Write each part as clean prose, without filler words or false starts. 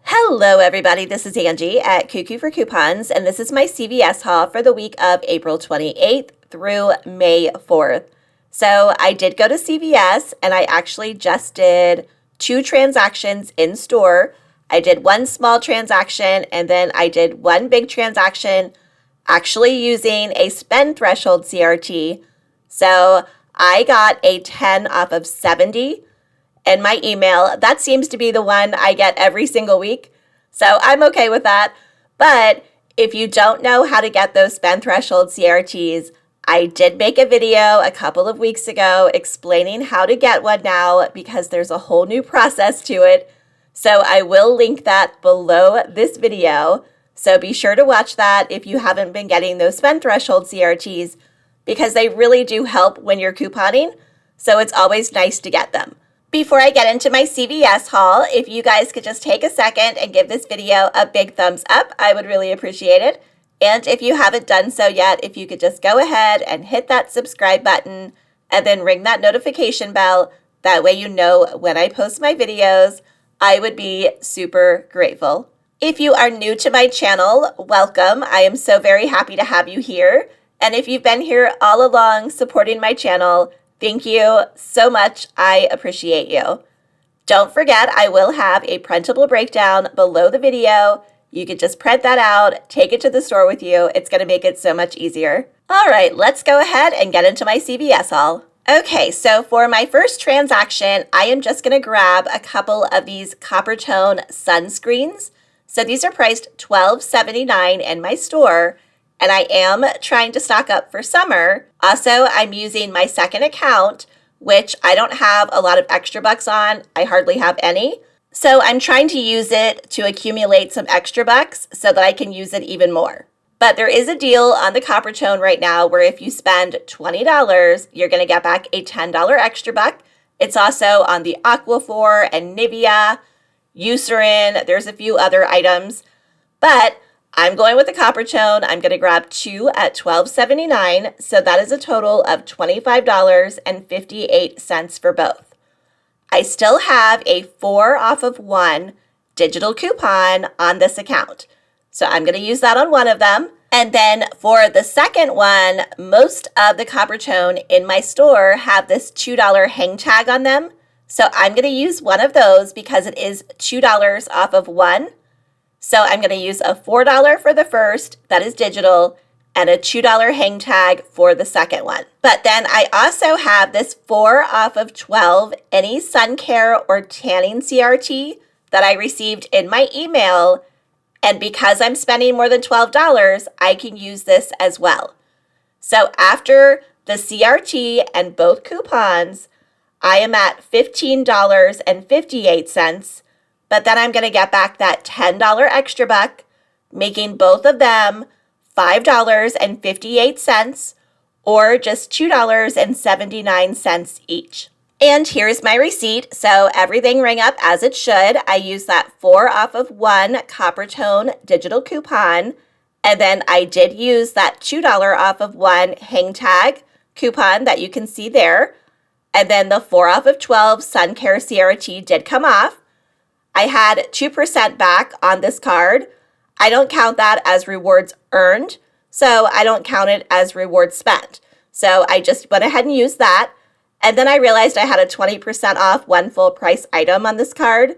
Hello everybody, this is Angie at Cuckoo for Coupons, and this is my CVS haul for the week of April 28th through May 4th. So I did go to CVS and I actually just did 2 transactions in store. I did 1 small transaction and then I did 1 big transaction actually using a spend threshold CRT. So I got a 10 off of 70 in my email. That seems to be the one I get every single week. So I'm okay with that. But if you don't know how to get those spend threshold CRTs, I did make a video a couple of weeks ago explaining how to get one now because there's a whole new process to it. So I will link that below this video. So be sure to watch that if you haven't been getting those spend threshold CRTs because they really do help when you're couponing. So it's always nice to get them. Before I get into my CVS haul, if you guys could just take a second and give this video a big thumbs up, I would really appreciate it. And if you haven't done so yet, if you could just go ahead and hit that subscribe button and then ring that notification bell. That way you know when I post my videos, I would be super grateful. If you are new to my channel, welcome. I am so very happy to have you here. And if you've been here all along supporting my channel, thank you so much. I appreciate you. Don't forget, I will have a printable breakdown below the video. You could just print that out, take it to the store with you. It's going to make it so much easier. All right, let's go ahead and get into my CVS haul. Okay, so for my first transaction, I am just going to grab a couple of these copper tone sunscreens. So these are priced $12.79 in my store. And I am trying to stock up for summer. Also, I'm using my second account, which I don't have a lot of extra bucks on. I hardly have any. So I'm trying to use it to accumulate some extra bucks so that I can use it even more. But there is a deal on the copper tone right now where if you spend $20, you're going to get back a $10 extra buck. It's also on the Aquaphor and Nivea, Eucerin. There's a few other items. But I'm going with the copper tone. I'm going to grab 2 at $12.79. So that is a total of $25.58 for both. I still have a 4 off of 1 digital coupon on this account. So I'm going to use that on one of them. And then for the second one, most of the copper tone in my store have this $2 hang tag on them. So I'm going to use one of those because it is $2 off of 1. So I'm going to use a $4 for the first, that is digital, and a $2 hang tag for the second one. But then I also have this 4 off of 12 any sun care or tanning CRT that I received in my email. And because I'm spending more than $12, I can use this as well. So after the CRT and both coupons, I am at $15.58. But then I'm going to get back that $10 extra buck, making both of them $5.58 or just $2.79 each. And here's my receipt. So everything rang up as it should. I used that 4 off of 1 copper tone digital coupon. And then I did use that $2 off of 1 hang tag coupon that you can see there. And then the 4 off of 12 sun care CRT did come off. I had 2% back on this card. I don't count that as rewards earned, so I don't count it as rewards spent. So I just went ahead and used that. And then I realized I had a 20% off 1 full price item on this card.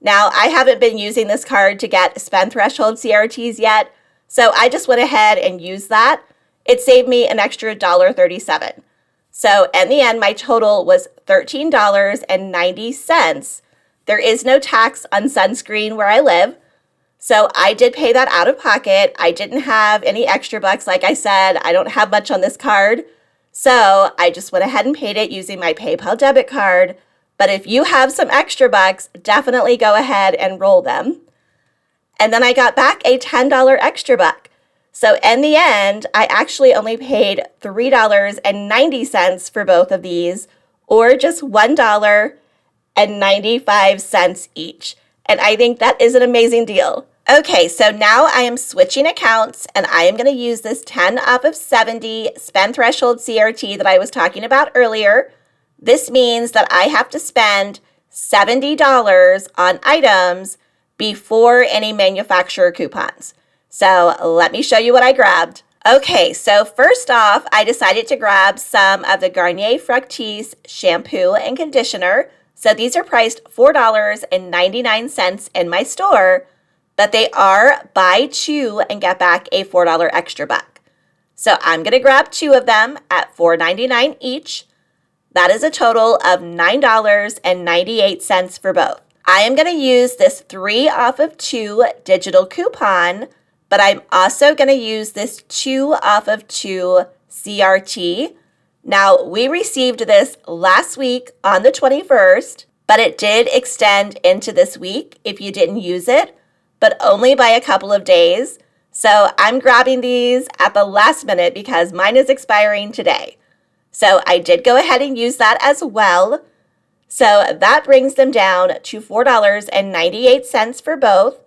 Now, I haven't been using this card to get spend threshold CRTs yet, so I just went ahead and used that. It saved me an extra $1.37. So in the end, my total was $13.90. There is no tax on sunscreen where I live, so I did pay that out of pocket. I didn't have any extra bucks. Like I said, I don't have much on this card, so I just went ahead and paid it using my PayPal debit card. But if you have some extra bucks, definitely go ahead and roll them. And then I got back a $10 extra buck. So in the end, I actually only paid $3.90 for both of these, or just $1.95 each. And I think that is an amazing deal. Okay, so now I am switching accounts and I am going to use this 10 off of 70 spend threshold CRT that I was talking about earlier. This means that I have to spend $70 on items before any manufacturer coupons. So let me show you what I grabbed. Okay, so first off, I decided to grab some of the Garnier Fructis shampoo and conditioner. So these are priced $4.99 in my store, but they are buy two and get back a $4 extra buck. So I'm going to grab two of them at $4.99 each. That is a total of $9.98 for both. I am going to use this 3 off of 2 digital coupon, but I'm also going to use this 2 off of 2 CRT. Now, we received this last week on the 21st, but it did extend into this week if you didn't use it, but only by a couple of days. So I'm grabbing these at the last minute because mine is expiring today. So I did go ahead and use that as well. So that brings them down to $4.98 for both.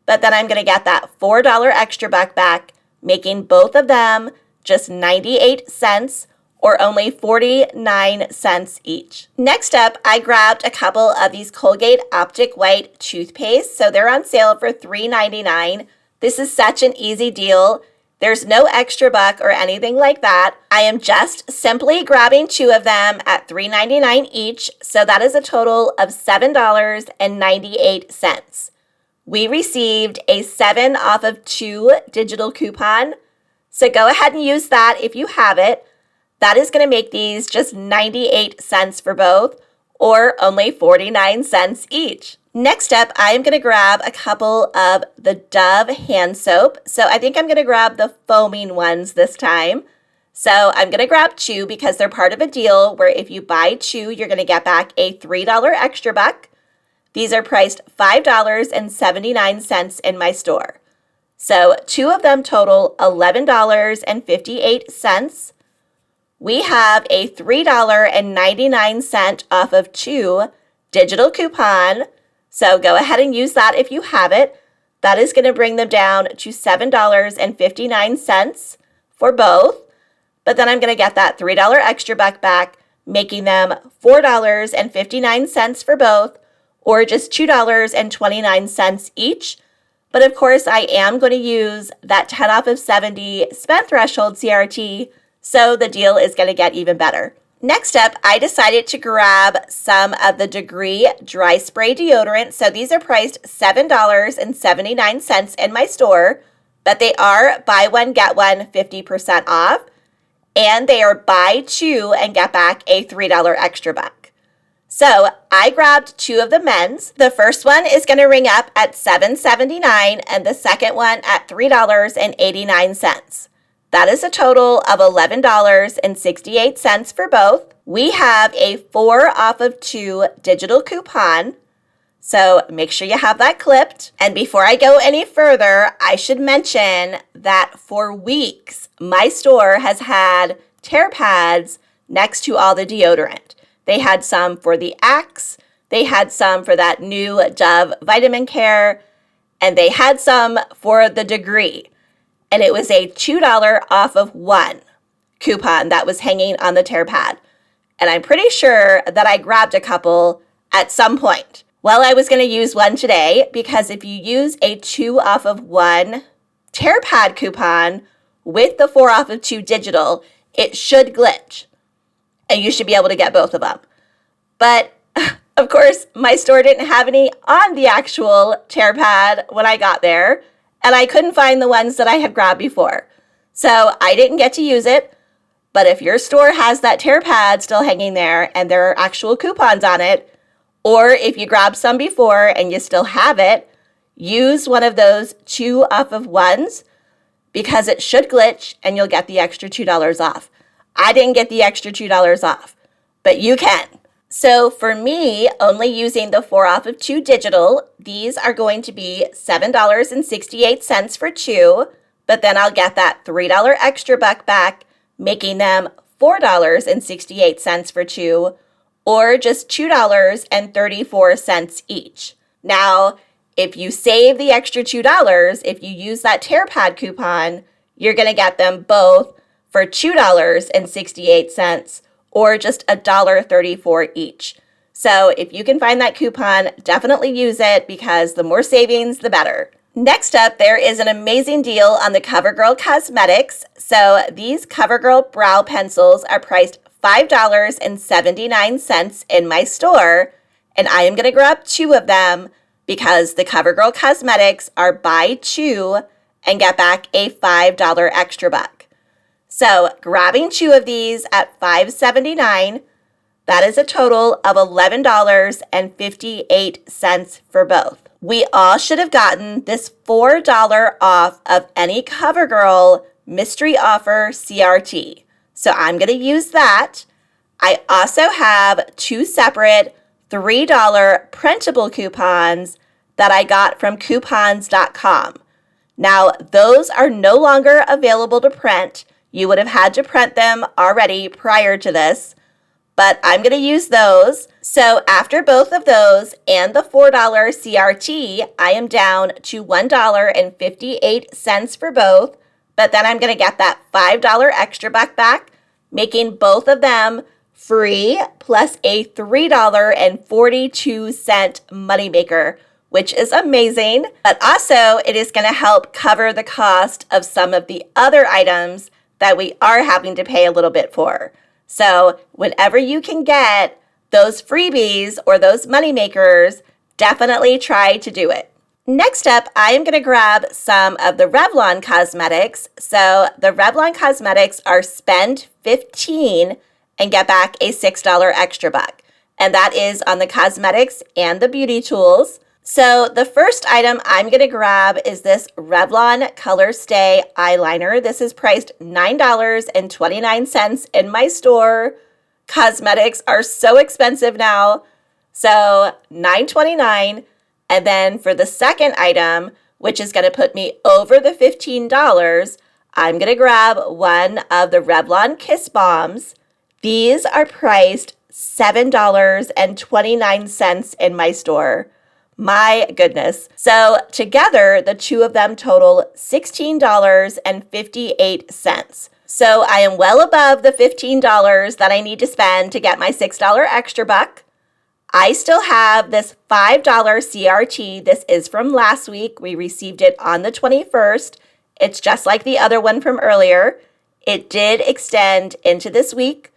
But then I'm going to get that $4 extra buck back, making both of them just 98 cents or only 49 cents each. Next up, I grabbed a couple of these Colgate Optic White toothpaste. So they're on sale for $3.99. This is such an easy deal. There's no extra buck or anything like that. I am just simply grabbing two of them at $3.99 each. So that is a total of $7.98. We received a 7 off of 2 digital coupon. So go ahead and use that if you have it. That is going to make these just 98 cents for both or only 49 cents each. Next up, I am going to grab a couple of the Dove hand soap. So I think I'm going to grab the foaming ones this time. So I'm going to grab 2 because they're part of a deal where if you buy 2, you're going to get back a $3 extra buck. These are priced $5.79 in my store. So 2 of them total $11.58. We have a $3.99 off of 2 digital coupon. So go ahead and use that if you have it. That is going to bring them down to $7.59 for both. But then I'm going to get that $3 extra buck back, making them $4.59 for both, or just $2.29 each. But of course, I am going to use that 10 off of 70 spend threshold CRT, so the deal is going to get even better. Next up, I decided to grab some of the Degree Dry Spray Deodorant. So these are priced $7.79 in my store, but they are buy one, get one 50% off. And they are buy 2 and get back a $3 extra buck. So I grabbed 2 of the men's. The first one is going to ring up at $7.79 and the second one at $3.89. That is a total of $11.68 for both. We have a 4 off of 2 digital coupon. So make sure you have that clipped. And before I go any further, I should mention that for weeks, my store has had tear pads next to all the deodorant. They had some for the Axe, they had some for that new Dove Vitamin Care, and they had some for the Degree. And it was a $2 off of 1 coupon that was hanging on the tear pad. And I'm pretty sure that I grabbed a couple at some point. Well, I was going to use one today because if you use a 2 off of 1 tear pad coupon with the 4 off of 2 digital, it should glitch. And you should be able to get both of them. But of course, my store didn't have any on the actual tear pad when I got there. And I couldn't find the ones that I had grabbed before. So I didn't get to use it. But if your store has that tear pad still hanging there and there are actual coupons on it, or if you grabbed some before and you still have it, use one of those 2 off of 1s because it should glitch and you'll get the extra $2 off. I didn't get the extra $2 off, but you can. So for me, only using the 4 off of 2 digital, these are going to be $7.68 for 2, but then I'll get that $3 extra buck back, making them $4.68 for 2, or just $2.34 each. Now, if you save the extra $2, if you use that tear pad coupon, you're going to get them both for $2.68 or just $1.34 each. So if you can find that coupon, definitely use it because the more savings, the better. Next up, there is an amazing deal on the CoverGirl Cosmetics. So these CoverGirl brow pencils are priced $5.79 in my store, and I am going to grab 2 of them because the CoverGirl Cosmetics are buy 2 and get back a $5 extra buck. So grabbing 2 of these at $5.79, that is a total of $11.58 for both. We all should have gotten this $4 off of any CoverGirl mystery offer CRT. So I'm going to use that. I also have 2 separate $3 printable coupons that I got from coupons.com. Now, those are no longer available to print. You would have had to print them already prior to this, but I'm going to use those. So after both of those and the $4 CRT, I am down to $1.58 for both, but then I'm going to get that $5 extra buck back, making both of them free plus a $3.42 moneymaker, which is amazing. But also it is going to help cover the cost of some of the other items that we are having to pay a little bit for. So whenever you can get those freebies or those moneymakers, definitely try to do it. Next up, I am going to grab some of the Revlon cosmetics. So the Revlon cosmetics are spend $15 and get back a $6 extra buck. And that is on the cosmetics and the beauty tools. So the first item I'm going to grab is this Revlon Color Stay eyeliner. This is priced $9.29 in my store. Cosmetics are so expensive now. So $9.29. And then for the second item, which is going to put me over the $15, I'm going to grab one of the Revlon Kiss Bombs. These are priced $7.29 in my store. My goodness. So together, the 2 of them total $16.58. So I am well above the $15 that I need to spend to get my $6 extra buck. I still have this $5 CRT. This is from last week. We received it on the 21st. It's just like the other one from earlier. It did extend into this week.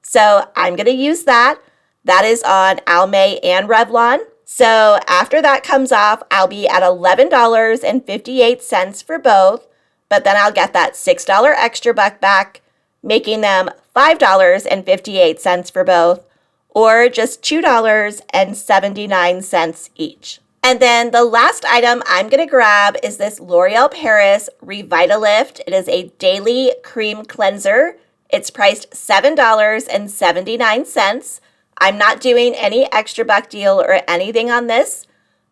So I'm going to use that. That is on Almay and Revlon. So after that comes off, I'll be at $11.58 for both, but then I'll get that $6 extra buck back, making them $5.58 for both, or just $2.79 each. And then the last item I'm going to grab is this L'Oreal Paris Revitalift. It is a daily cream cleanser. It's priced $7.79. I'm not doing any extra buck deal or anything on this,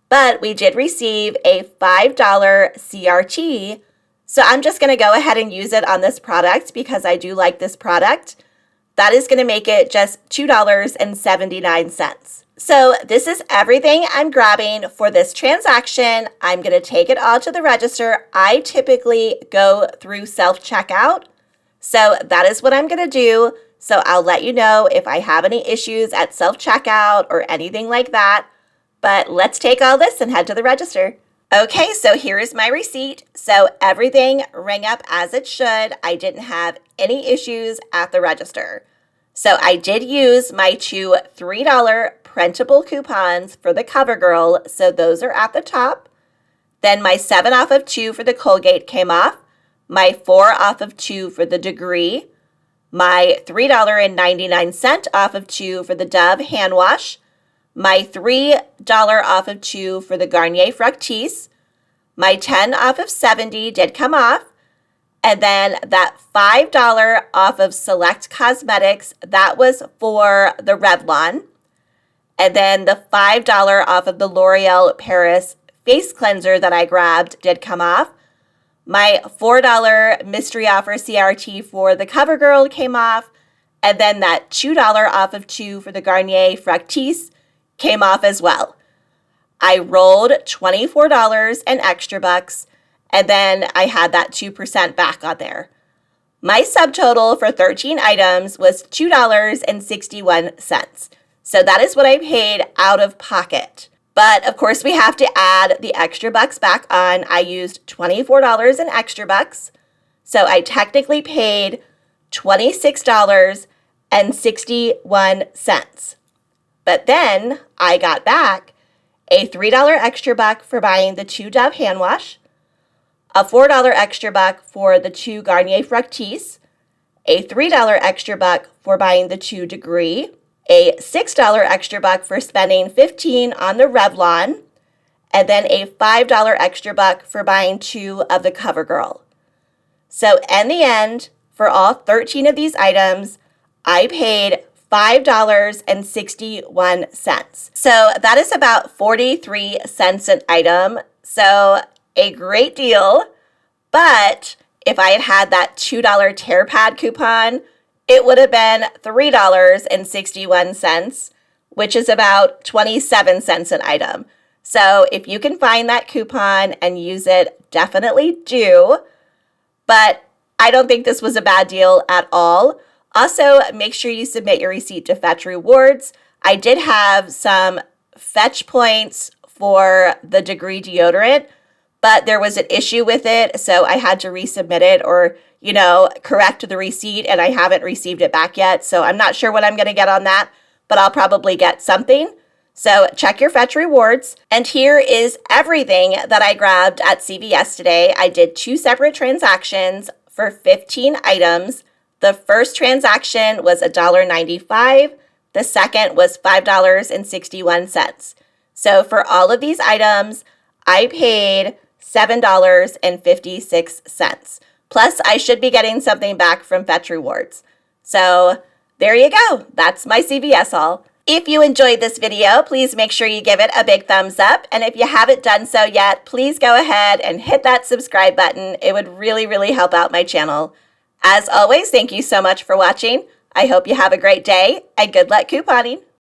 but we did receive a $5 CRT. So I'm just going to go ahead and use it on this product because I do like this product. That is going to make it just $2.79. So this is everything I'm grabbing for this transaction. I'm going to take it all to the register. I typically go through self-checkout. So that is what I'm going to do. So I'll let you know if I have any issues at self-checkout or anything like that. But let's take all this and head to the register. Okay, so here is my receipt. So everything rang up as it should. I didn't have any issues at the register. So I did use my 2 $3 printable coupons for the CoverGirl. So those are at the top. Then my 7 off of 2 for the Colgate came off. My 4 off of 2 for the Degree. My $3.99 off of 2 for the Dove hand wash, my $3 off of 2 for the Garnier Fructis, my 10 off of 70 did come off, and then that $5 off of Select Cosmetics, that was for the Revlon, and then the $5 off of the L'Oreal Paris face cleanser that I grabbed did come off. My $4 mystery offer CRT for the CoverGirl came off, and then that $2 off of 2 for the Garnier Fructis came off as well. I rolled $24 and extra bucks, and then I had that 2% back on there. My subtotal for 13 items was $2.61. So that is what I paid out of pocket. But of course, we have to add the extra bucks back on. I used $24 in extra bucks. So I technically paid $26.61. But then I got back a $3 extra buck for buying the 2 Dove hand wash, a $4 extra buck for the 2 Garnier Fructis, a $3 extra buck for buying the 2 Degree, a $6 extra buck for spending $15 on the Revlon, and then a $5 extra buck for buying 2 of the CoverGirl. So in the end, for all 13 of these items, I paid $5.61. So that is about 43 cents an item. So a great deal. But if I had had that $2 TearPad coupon, it would have been $3.61, which is about 27 cents an item. So if you can find that coupon and use it, definitely do. But I don't think this was a bad deal at all. Also, make sure you submit your receipt to Fetch Rewards. I did have some Fetch points for the Degree deodorant, but there was an issue with it, so I had to resubmit it or, correct the receipt, and I haven't received it back yet. So I'm not sure what I'm going to get on that, but I'll probably get something. So check your Fetch Rewards. And here is everything that I grabbed at CVS today. I did 2 separate transactions for 15 items. The first transaction was $1.95. The second was $5.61. So for all of these items, I paid $7.56. Plus, I should be getting something back from Fetch Rewards. So there you go. That's my CVS haul. If you enjoyed this video, please make sure you give it a big thumbs up. And if you haven't done so yet, please go ahead and hit that subscribe button. It would really, really help out my channel. As always, thank you so much for watching. I hope you have a great day and good luck couponing.